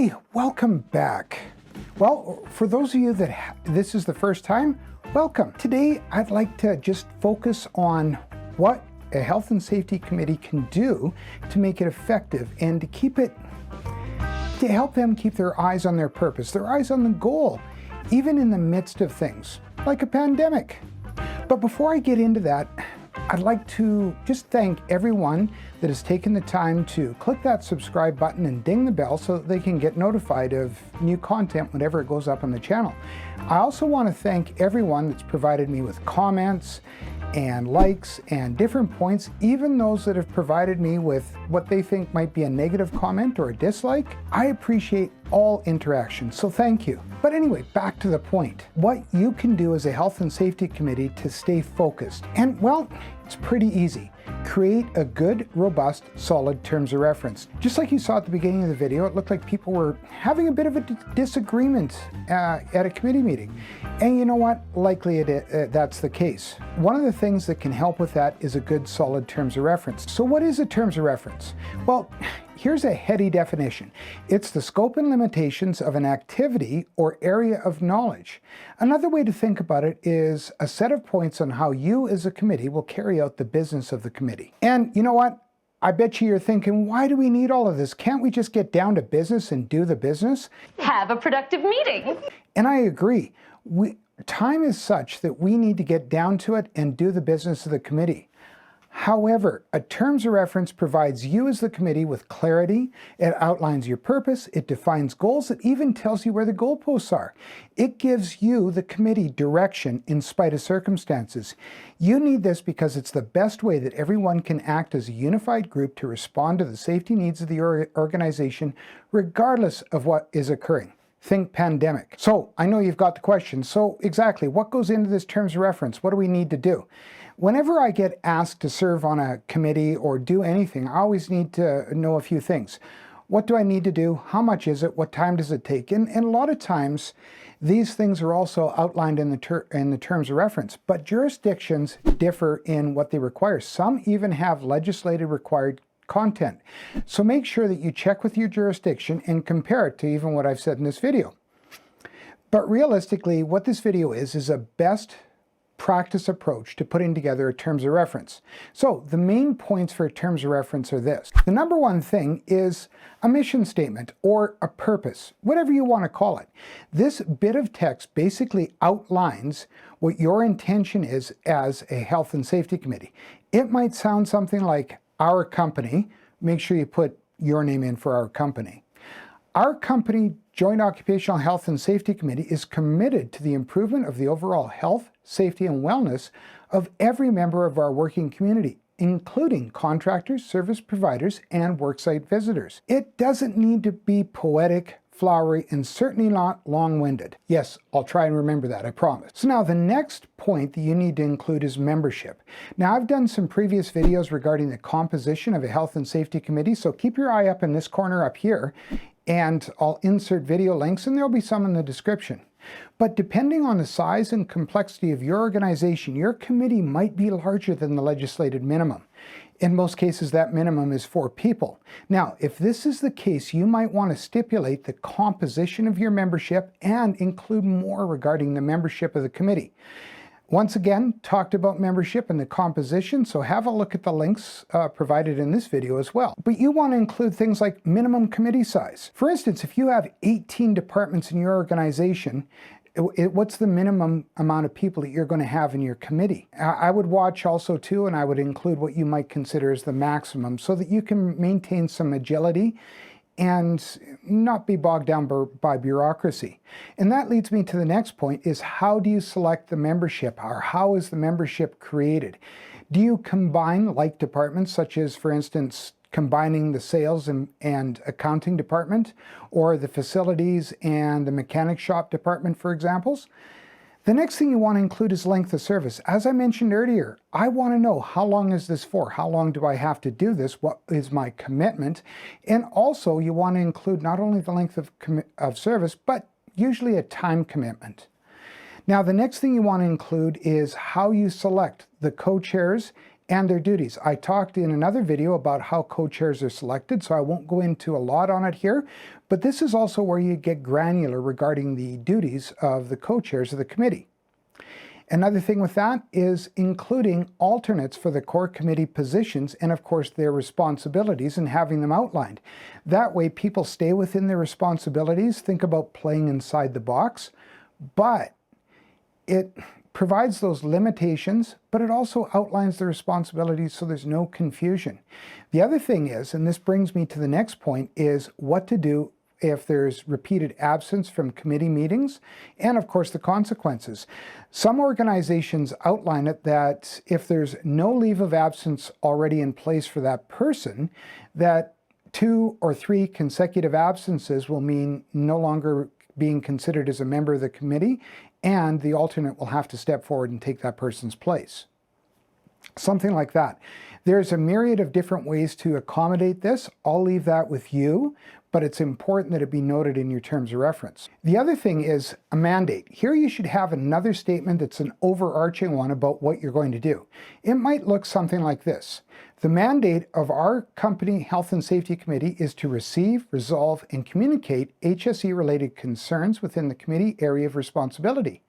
Hey, welcome back. Well, for those of you that this is the first time, welcome. Today, I'd like to just focus on what a health and safety committee can do to make it effective and to help them keep their eyes on their purpose, their eyes on the goal, even in the midst of things like a pandemic. But before I get into that, I'd like to just thank everyone that has taken the time to click that subscribe button and ding the bell so that they can get notified of new content whenever it goes up on the channel. I also want to thank everyone that's provided me with comments and likes and different points, even those that have provided me with what they think might be a negative comment or a dislike. I appreciate all interaction, so thank you. But anyway, back to the point. What you can do as a health and safety committee to stay focused. And well, it's pretty easy. Create a good, robust, solid terms of reference. Just like you saw at the beginning of the video, it looked like people were having a bit of a disagreement at a committee meeting. And you know what? Likely that's the case. One of the things that can help with that is a good, solid terms of reference. So what is a terms of reference? Well, here's a heady definition. It's the scope and limitations of an activity or area of knowledge. Another way to think about it is a set of points on how you as a committee will carry out the business of the committee. And you know what? I bet you're thinking, why do we need all of this? Can't we just get down to business and do the business? Have a productive meeting. And I agree. Time is such that we need to get down to it and do the business of the committee. However, a terms of reference provides you as the committee with clarity. It outlines your purpose. It defines goals. It even tells you where the goalposts are. It gives you, the committee, direction in spite of circumstances. You need this because it's the best way that everyone can act as a unified group to respond to the safety needs of the organization, regardless of what is occurring. Think pandemic. So I know you've got the question. So exactly, what goes into this terms of reference? What do we need to do? Whenever I get asked to serve on a committee or do anything, I always need to know a few things. What do I need to do? How much is it? What time does it take? And a lot of times, these things are also outlined in the terms of reference, but jurisdictions differ in what they require. Some even have legislated required content. So make sure that you check with your jurisdiction and compare it to even what I've said in this video. But realistically, what this video is a best practice approach to putting together a terms of reference. So the main points for a terms of reference are this. The number one thing is a mission statement or a purpose, whatever you want to call it. This bit of text basically outlines what your intention is as a health and safety committee. It might sound something like our company. Make sure you put your name in for our company. Our company, Joint Occupational Health and Safety Committee, is committed to the improvement of the overall health, safety, and wellness of every member of our working community, including contractors, service providers, and worksite visitors. It doesn't need to be poetic, flowery, and certainly not long-winded. Yes, I'll try and remember that, I promise. So now the next point that you need to include is membership. Now I've done some previous videos regarding the composition of a health and safety committee, so keep your eye up in this corner up here, and I'll insert video links, and there'll be some in the description. But depending on the size and complexity of your organization, your committee might be larger than the legislated minimum. In most cases, that minimum is 4 people. Now, if this is the case, you might want to stipulate the composition of your membership and include more regarding the membership of the committee. Once again, talked about membership and the composition, so have a look at the links provided in this video as well. But you want to include things like minimum committee size. For instance, if you have 18 departments in your organization, what's the minimum amount of people that you're going to have in your committee? I would watch also too, and I would include what you might consider as the maximum so that you can maintain some agility and not be bogged down by bureaucracy. And that leads me to the next point, is how do you select the membership, or how is the membership created? Do you combine like departments, such as, for instance, combining the sales and accounting department, or the facilities and the mechanic shop department, for examples? The next thing you want to include is length of service. As I mentioned earlier, I want to know, how long is this for? How long do I have to do this? What is my commitment? And also you want to include not only the length of service, but usually a time commitment. Now the next thing you want to include is how you select the co-chairs and their duties. I talked in another video about how co-chairs are selected, so I won't go into a lot on it here, but this is also where you get granular regarding the duties of the co-chairs of the committee. Another thing with that is including alternates for the core committee positions and of course their responsibilities and having them outlined. That way people stay within their responsibilities, think about playing inside the box, but it provides those limitations, but it also outlines the responsibilities so there's no confusion. The other thing is, and this brings me to the next point, is what to do if there's repeated absence from committee meetings, and of course the consequences. Some organizations outline it that if there's no leave of absence already in place for that person, that 2 or 3 consecutive absences will mean no longer being considered as a member of the committee, and the alternate will have to step forward and take that person's place. Something like that. There's a myriad of different ways to accommodate this. I'll leave that with you, but it's important that it be noted in your terms of reference. The other thing is a mandate. Here you should have another statement that's an overarching one about what you're going to do. It might look something like this. The mandate of our company Health and Safety Committee is to receive, resolve, and communicate HSE-related concerns within the committee area of responsibility.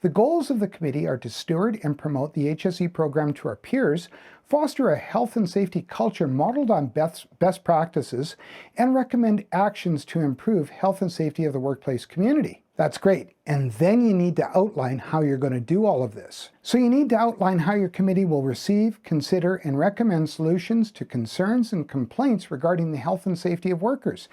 The goals of the committee are to steward and promote the HSE program to our peers, foster a health and safety culture modeled on best practices, and recommend actions to improve health and safety of the workplace community. That's great. And then you need to outline how you're going to do all of this. So you need to outline how your committee will receive, consider, and recommend solutions to concerns and complaints regarding the health and safety of workers.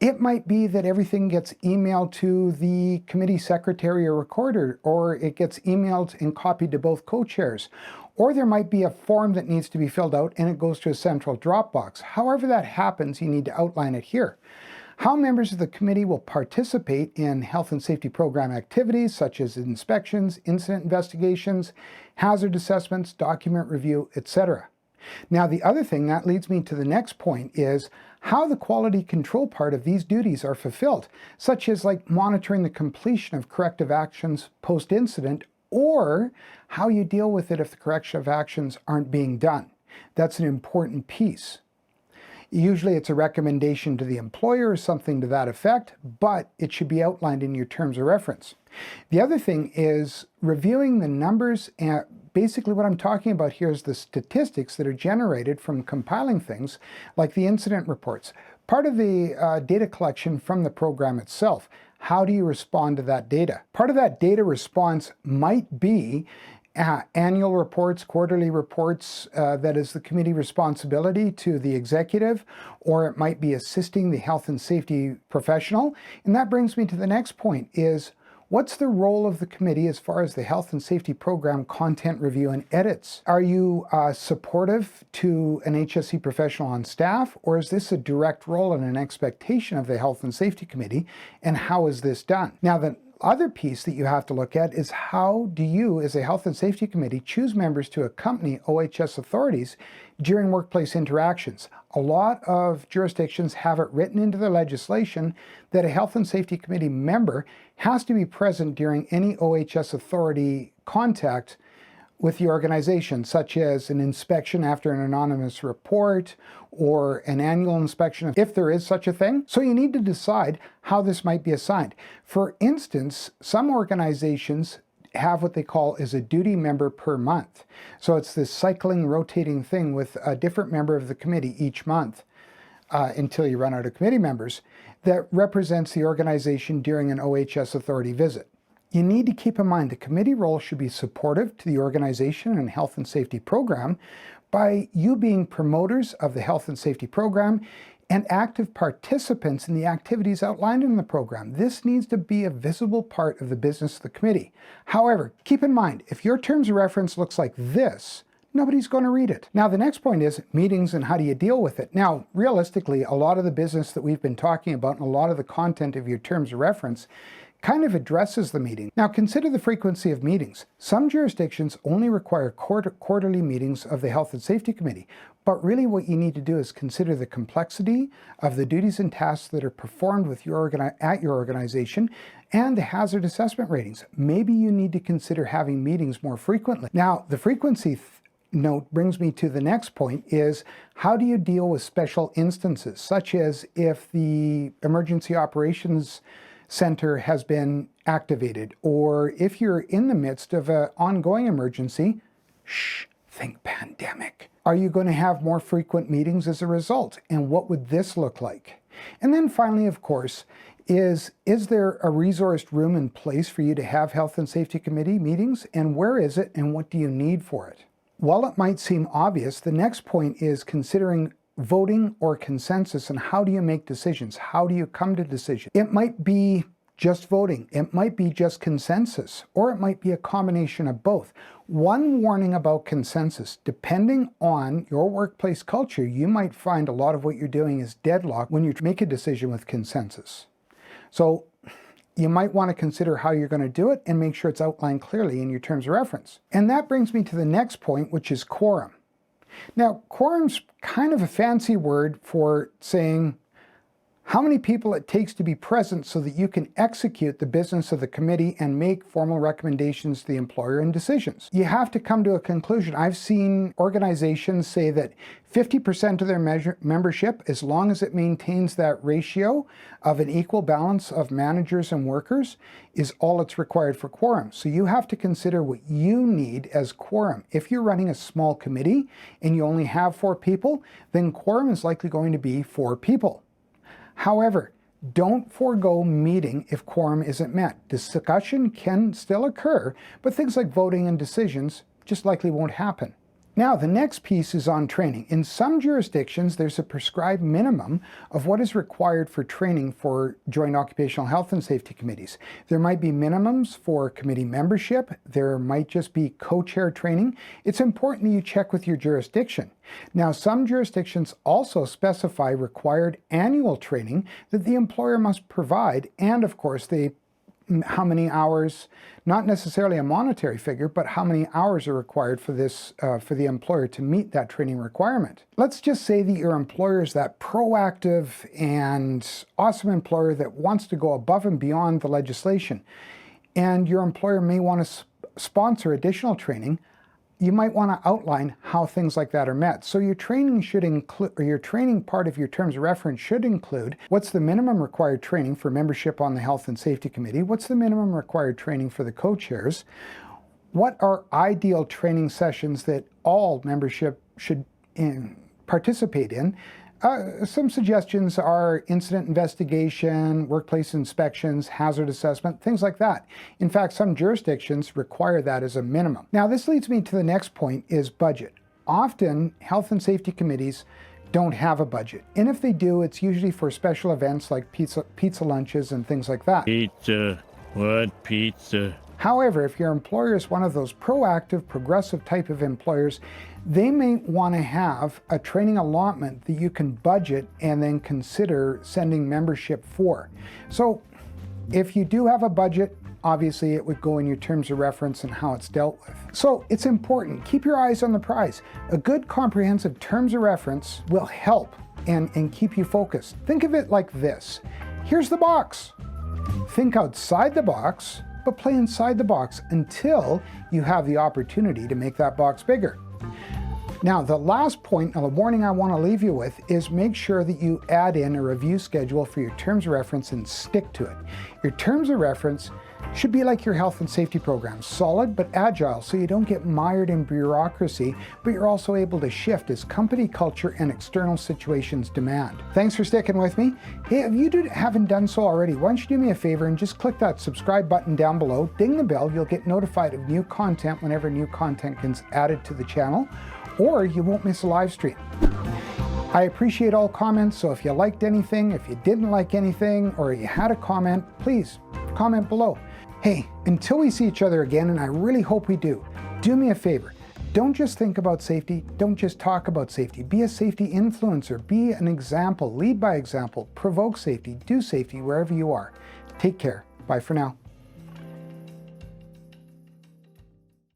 It might be that everything gets emailed to the committee secretary or recorder, or it gets emailed and copied to both co-chairs. Or there might be a form that needs to be filled out and it goes to a central Dropbox. However that happens, you need to outline it here. How members of the committee will participate in health and safety program activities such as inspections, incident investigations, hazard assessments, document review, etc. Now the other thing that leads me to the next point is how the quality control part of these duties are fulfilled, such as like monitoring the completion of corrective actions post-incident, or how you deal with it if the corrective actions aren't being done. That's an important piece. Usually it's a recommendation to the employer or something to that effect, but it should be outlined in your terms of reference. The other thing is reviewing the numbers, and basically what I'm talking about here is the statistics that are generated from compiling things like the incident reports. Part of the data collection from the program itself. How do you respond to that data? Part of that data response might be annual reports, quarterly reports, that is the committee responsibility to the executive, or it might be assisting the health and safety professional. And that brings me to the next point is, what's the role of the committee as far as the health and safety program content review and edits? Are you supportive to an HSE professional on staff, or is this a direct role and an expectation of the health and safety committee, and how is this done? Now the other piece that you have to look at is how do you as a health and safety committee choose members to accompany OHS authorities during workplace interactions. A lot of jurisdictions have it written into their legislation that a health and safety committee member has to be present during any OHS authority contact with the organization, such as an inspection after an anonymous report or an annual inspection, if there is such a thing. So you need to decide how this might be assigned. For instance, some organizations have what they call is a duty member per month. So it's this cycling, rotating thing with a different member of the committee each month until you run out of committee members that represents the organization during an OHS authority visit. You need to keep in mind the committee role should be supportive to the organization and health and safety program by you being promoters of the health and safety program and active participants in the activities outlined in the program. This needs to be a visible part of the business of the committee. However, keep in mind, if your terms of reference looks like this, nobody's going to read it. Now, the next point is meetings and how do you deal with it? Now, realistically, a lot of the business that we've been talking about and a lot of the content of your terms of reference kind of addresses the meeting. Now consider the frequency of meetings. Some jurisdictions only require quarterly meetings of the Health and Safety Committee, but really what you need to do is consider the complexity of the duties and tasks that are performed with at your organization and the hazard assessment ratings. Maybe you need to consider having meetings more frequently. Now the frequency note brings me to the next point is, how do you deal with special instances, such as if the Emergency Operations Center has been activated, or if you're in the midst of an ongoing emergency, think pandemic. Are you going to have more frequent meetings as a result? And what would this look like? And then finally, of course, is there a resourced room in place for you to have health and safety committee meetings? And where is it, and what do you need for it? While it might seem obvious, the next point is considering voting or consensus, and how do you make decisions? How do you come to decisions? It might be just voting, it might be just consensus, or it might be a combination of both. One warning about consensus: depending on your workplace culture, you might find a lot of what you're doing is deadlocked when you make a decision with consensus. So you might want to consider how you're going to do it and make sure it's outlined clearly in your terms of reference. And that brings me to the next point, which is quorum. Now, quorum's kind of a fancy word for saying how many people it takes to be present so that you can execute the business of the committee and make formal recommendations to the employer and decisions. You have to come to a conclusion. I've seen organizations say that 50% of their membership, as long as it maintains that ratio of an equal balance of managers and workers, is all that's required for quorum. So you have to consider what you need as quorum. If you're running a small committee and you only have 4 people, then quorum is likely going to be 4 people. However, don't forego meeting if quorum isn't met. Discussion can still occur, but things like voting and decisions just likely won't happen. Now, the next piece is on training. In some jurisdictions, there's a prescribed minimum of what is required for training for joint occupational health and safety committees. There might be minimums for committee membership. There might just be co-chair training. It's important that you check with your jurisdiction. Now, some jurisdictions also specify required annual training that the employer must provide, and of course, how many hours, not necessarily a monetary figure, but how many hours are required for this, for the employer to meet that training requirement. Let's just say that your employer is that proactive and awesome employer that wants to go above and beyond the legislation, and your employer may want to sponsor additional training. You might want to outline how things like that are met. So your training should include, or your training part of your terms of reference should include, what's the minimum required training for membership on the Health and Safety Committee? What's the minimum required training for the co-chairs? What are ideal training sessions that all membership should participate in? Some suggestions are incident investigation, workplace inspections, hazard assessment, things like that. In fact, some jurisdictions require that as a minimum. Now, this leads me to the next point, is budget. Often, health and safety committees don't have a budget. And if they do, it's usually for special events like pizza lunches and things like that. Pizza. What pizza? However, if your employer is one of those proactive, progressive type of employers, they may want to have a training allotment that you can budget and then consider sending membership for. So if you do have a budget, obviously it would go in your terms of reference and how it's dealt with. So it's important, keep your eyes on the prize. A good comprehensive terms of reference will help and keep you focused. Think of it like this. Here's the box. Think outside the box, but play inside the box until you have the opportunity to make that box bigger. Now, the last point, and a warning I want to leave you with, is make sure that you add in a review schedule for your terms of reference and stick to it. Your terms of reference should be like your health and safety program, solid but agile, so you don't get mired in bureaucracy, but you're also able to shift as company culture and external situations demand. Thanks for sticking with me. Hey, if you haven't done so already, why don't you do me a favor and just click that subscribe button down below, ding the bell, you'll get notified of new content whenever new content gets added to the channel, or you won't miss a live stream. I appreciate all comments, so if you liked anything, if you didn't like anything, or you had a comment, please comment below. Hey, until we see each other again, and I really hope we do me a favor. Don't just think about safety, don't just talk about safety. Be a safety influencer, be an example, lead by example, provoke safety, do safety wherever you are. Take care. Bye for now.